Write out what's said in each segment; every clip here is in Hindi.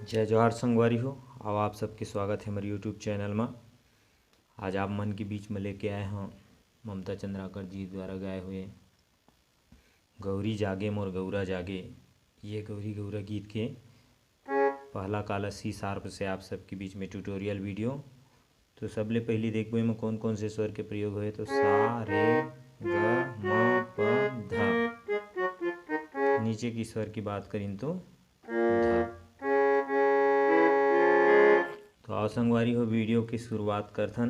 जय जोहार संगवारी हो। और आप सबके स्वागत है हमारे यूट्यूब चैनल में। आज आप मन के बीच में लेके आए हैं ममता चंद्राकर जी द्वारा गाए हुए गौरी जागे मोर गौरा जागे। ये गौरी गौरा गीत के पहला काला सी शार्प से आप सबके बीच में ट्यूटोरियल वीडियो। तो सबले पहले देखबो में कौन कौन से स्वर के प्रयोग हुए। तो सा रे ग म प ध। नीचे की स्वर की बात करें तो ध। तो आओ संगवारी हो वीडियो की शुरुआत करथन।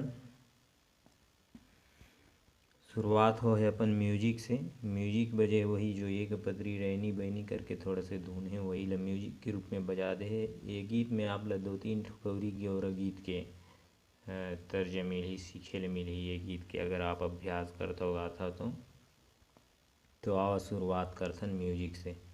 शुरुआत हो है अपन म्यूजिक से। म्यूजिक बजे वही जो एक पदरी रैनी बैनी करके थोड़ा से धुन है वही ला म्यूजिक के रूप में बजा दे है। ये गीत में आप ला 2-3 गौरी गौरा गीत के तर्ज मिली सीखे ले मिली। ये गीत के अगर आप अभ्यास करता हो गाता तो आओ शुरुआत करथन म्यूजिक से।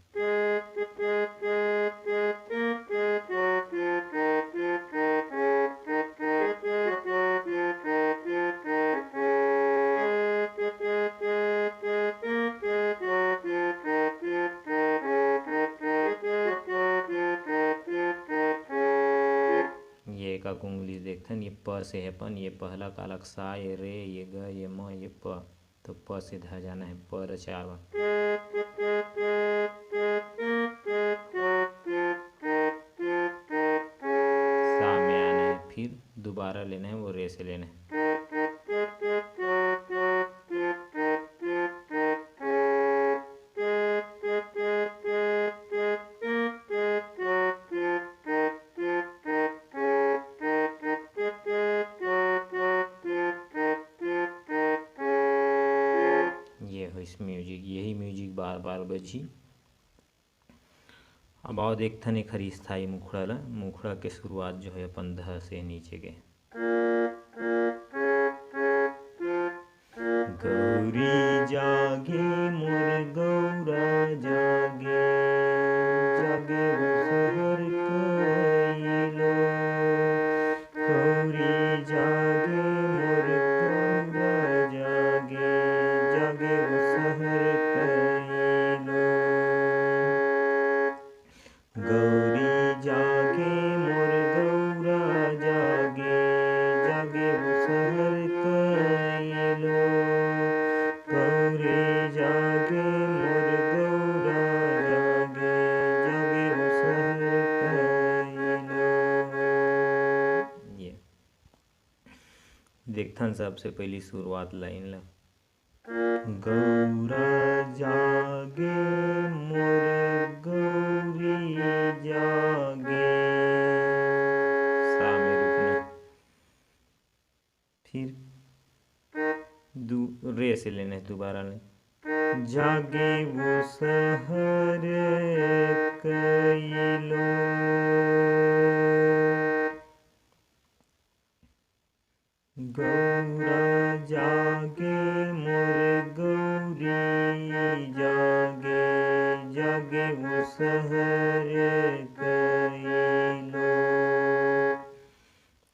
ये का कुंगली देखथन। ये प से है पन। ये पहला कालक सा, ये रे, ये ग, ये म, ये प। तो प से ध जाना है प रचावा। सा में आना है, फिर दोबारा लेना है वो रे से लेना है। ये हो इस म्यूजिक, यही म्यूजिक बार बार बजी। अब आओ देखथन एक हरी स्थाई मुखड़ा ला। मुखड़ा के शुरुआत जो है अपन ध से नीचे के। गौरी जागे मोर गौरा जागे, जागे सहर कइलो। गौरी जागे मोर गौरा जागे, जागे सहर कइलो। गौरी जागे मोर गौरा जागे, जागे सहर कइलो। गौरी जागे मोर गौरा जागे, जागे सहर कइलो। ये देखथन सबसे पहली शुरुआत लाइन ला। गौरा जागे मोर गौरी जागे, सा में रुकना। फिर रे से लेना है दोबारा ले। जागे वो सहर कइलो। गौरा जागे मोर गौरी जागे, जागे वो सहर कइलो।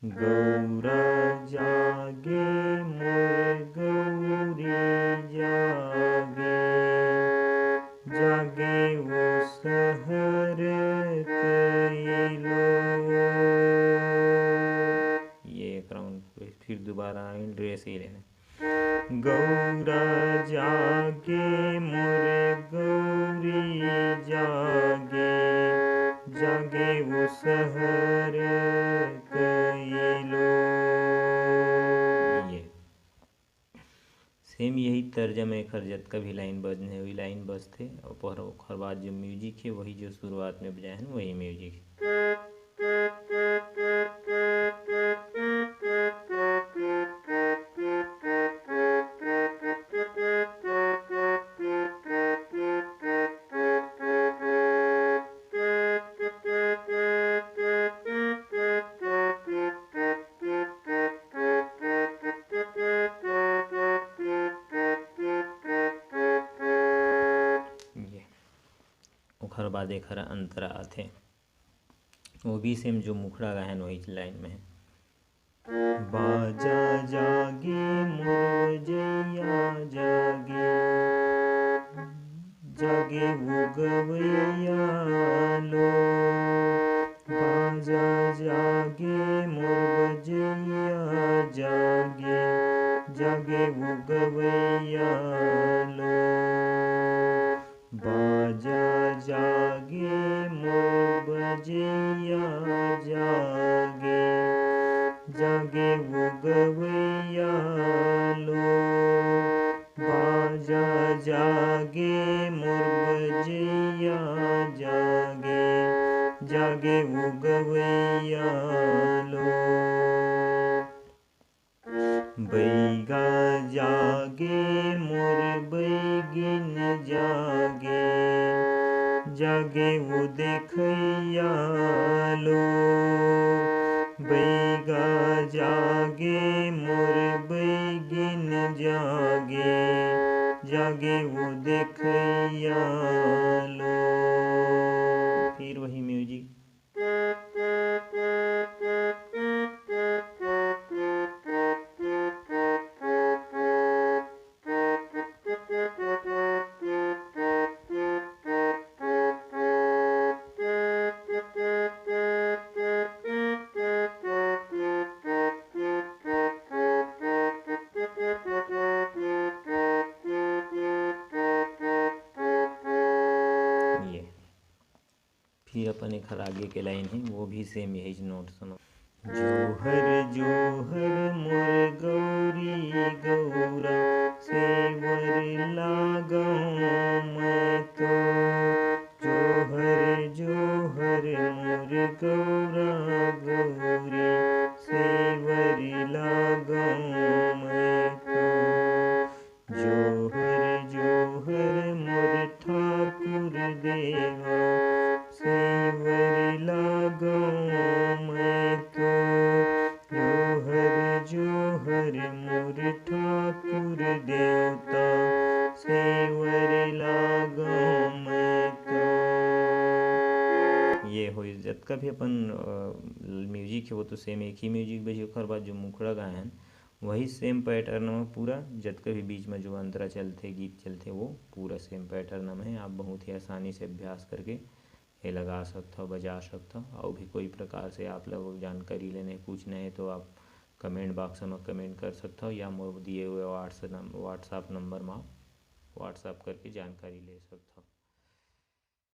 गौरा जागे मोर गौरी जागे, जागे वो सहर कइलो। ये एक राउंड फिर दोबारा रे से ही लेना। गौरा जागे मोर गौरी जागे, जागे वो सहर कइलो। ये सेम यही तर्जम एक हर जत का भी लाइन बजने वही लाइन बजते और ओकर बाद जो म्यूजिक है वही जो शुरुआत में बजाए हैं वही म्यूजिक है। ओखर बाद एक हरा अंतरा आथे वो भी सेम जो मुखड़ा गायन वही लाइन में है। बाजा जागे मोर जैया जागे, जागे वो गवैया लो। वो गवैया लो। बाजा जागे मोर बजैया जागे, जागे वो गवैया लो। बाजा जागे मोर बजैया जागे, जागे वो गवैया लो। बैगा जागे मोर बैगिन जागे, जागे वो देखैया लो। बैगा जागे मोर बैगिन जागे, जागे वो देखैया लो। फिर वही म्यूजिक। ये फिर अपन एक आगे के लाइन है, वो भी सेम यही नोट सुनो। जोहर जोहर मोर गौरी गौरा, सेवर लागऊं मैं तो। जोहर जोहर मोर गौरा गौरी, सेवर लागऊं मैं तो। जोहर जोहर मोर ठाकुर देवा, सेवर लागऊं मैं तो। जोहर जोहर मोर ठाकुर देवता, सेवर लागऊं मैं तो। ये हो जतका भी अपन म्यूजिक है वो तो सेम एक ही म्यूजिक बजे, ओकर बाद जो मुखड़ा गायन वही सेम पैटर्न में पूरा, जतका भी बीच में जो अंतरा चलते गीत चलते वो पूरा सेम पैटर्न में है। आप बहुत ही आसानी से अभ्यास करके ये लगा सकते हो, बजा सकते हो। और भी कोई प्रकार से आप लोग जानकारी लेने पूछना है तो आप कमेंट बॉक्स में कमेंट कर सकते हो, या दिए हुए व्हाट्सएप नंबर में आप व्हाट्सएप करके जानकारी ले सकते हो।